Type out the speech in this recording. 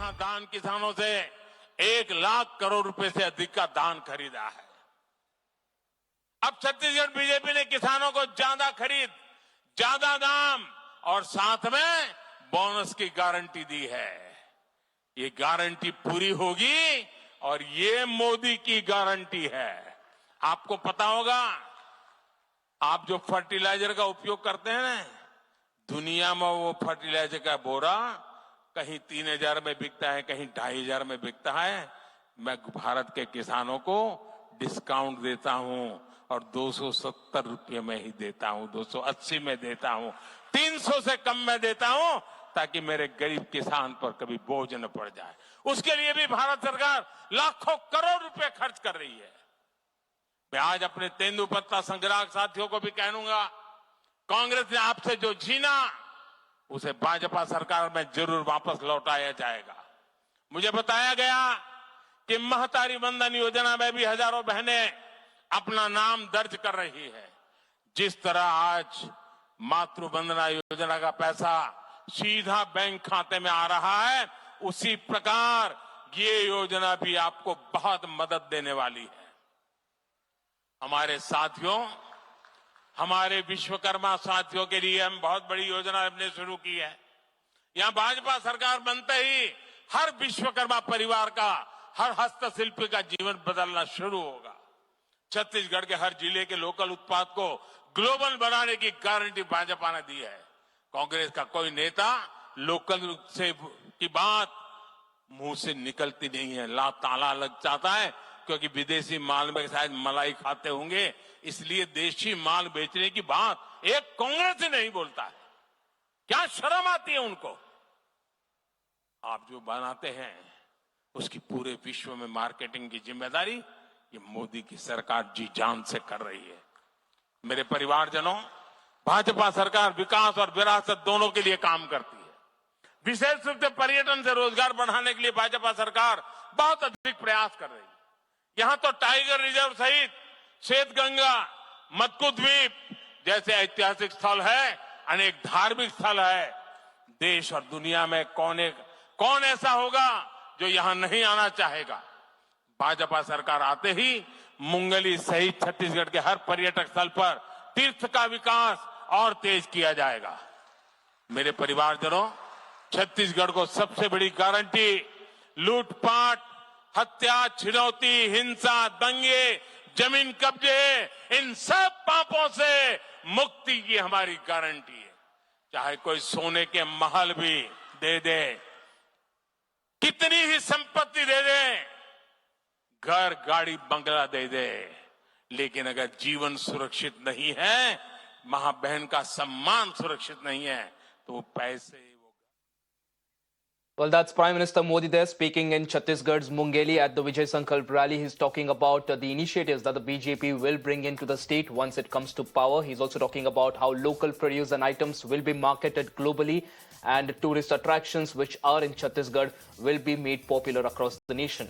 यहां दान किसानों से 1,00,000 करोड़ रुपए से अधिक का दान खरीदा है। अब छत्तीसगढ़ बीजेपी ने किसानों को ज्यादा खरीद, ज्यादा दाम और साथ में बोनस की गारंटी दी है। ये गारंटी पूरी होगी और ये मोदी की गारंटी है। आपको पता होगा, आप जो फर्टिलाइजर का उपयोग करते हैं ना, दुनिया में वो फर्टिलाइजर का बोरा कहीं 3,000 में बिकता है, कहीं 2,500 में बिकता है। मैं भारत के किसानों को डिस्काउंट देता हूं और 270 रुपये में ही देता हूं, 280 में देता हूं, 300 से कम में देता हूं, ताकि मेरे गरीब किसान पर कभी बोझ न पड़ जाए। उसके लिए भी भारत सरकार लाखों करोड़ रुपए खर्च कर रही है। मैं आज अपने तेंदुपत्ता संग्राहक साथियों को भी कहूंगा, कांग्रेस ने आपसे जो छीना उसे भाजपा सरकार में जरूर वापस लौटाया जाएगा। मुझे बताया गया कि महतारी वंदन योजना में भी हजारों बहनें अपना नाम दर्ज कर रही है। जिस तरह आज मातृ वंदना योजना का पैसा सीधा बैंक खाते में आ रहा है, उसी प्रकार ये योजना भी आपको बहुत मदद देने वाली है। हमारे साथियों, हमारे विश्वकर्मा साथियों के लिए हम बहुत बड़ी योजना हमने शुरू की है। यहां भाजपा सरकार बनते ही हर विश्वकर्मा परिवार का, हर हस्तशिल्पी का जीवन बदलना शुरू होगा। छत्तीसगढ़ के हर जिले के लोकल उत्पाद को ग्लोबल बनाने की गारंटी भाजपा ने दी है। कांग्रेस का कोई नेता लोकल से की बात मुंह से निकलती नहीं है। ताला लग जाता है, क्योंकि विदेशी माल में शायद मलाई खाते होंगे, इसलिए देशी माल बेचने की बात एक कांग्रेस ही नहीं बोलता है। क्या शर्म आती है उनको? आप जो बनाते हैं उसकी पूरे विश्व में मार्केटिंग की जिम्मेदारी ये मोदी की सरकार जी जान से कर रही है। मेरे परिवारजनों, भाजपा सरकार विकास और विरासत दोनों के लिए काम करती है। विशेष रूप से पर्यटन से रोजगार बढ़ाने के लिए भाजपा सरकार बहुत अधिक प्रयास कर रही है। यहां तो टाइगर रिजर्व सहित श्वेतगंगा, मक्कू द्वीप जैसे ऐतिहासिक स्थल है, अनेक धार्मिक स्थल है। देश और दुनिया में कौन ऐसा होगा जो यहां नहीं आना चाहेगा? भाजपा सरकार आते ही मुंगेली सहित छत्तीसगढ़ के हर पर्यटक स्थल पर तीर्थ का विकास और तेज किया जाएगा। मेरे परिवारजनों, छत्तीसगढ़ को सबसे बड़ी गारंटी लूटपाट, हत्या, छिनौती, हिंसा, दंगे, जमीन कब्जे, इन सब पापों से मुक्ति की हमारी गारंटी है। चाहे कोई सोने के महल भी दे दे, कितनी ही संपत्ति दे दे, घर, गाड़ी, बंगला दे दे, लेकिन अगर जीवन सुरक्षित नहीं है, मां बहन का सम्मान सुरक्षित नहीं है, तो वो पैसे Well, that's Prime Minister Modi there speaking in Chhattisgarh's Mungeli at the Vijay Sankalp rally. He's talking about the initiatives that the BJP will bring into the state once it comes to power. He's also talking about how local produce and items will be marketed globally and tourist attractions which are in Chhattisgarh will be made popular across the nation.